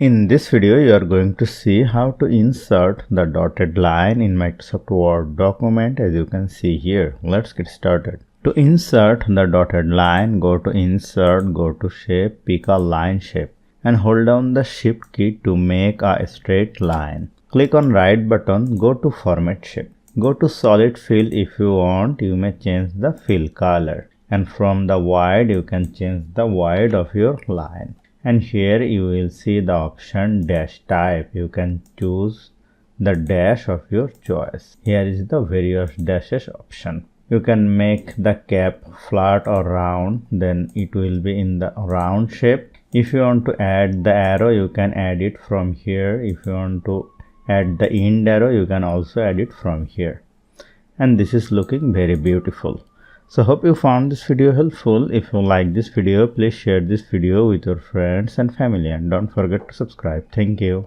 In this video, you are going to see how to insert the dotted line in Microsoft Word document, as you can see here. Let's get started. To insert the dotted line, go to Insert, go to Shape, pick a line shape and hold down the Shift key to make a straight line. Click on right button, go to Format Shape. Go to Solid Fill. If you want, you may change the fill color. And from the wide, you can change the wide of your line. And here you will see the option dash type. You can choose the dash of your choice. Here is the various dashes option. You can make the cap flat or round, then it will be in the round shape. If you want to add the arrow, you can add it from here. If you want to add the end arrow, you can also add it from here. And this is looking very beautiful. So hope you found this video helpful. If you like this video, please share this video with your friends and family, and don't forget to subscribe. Thank you.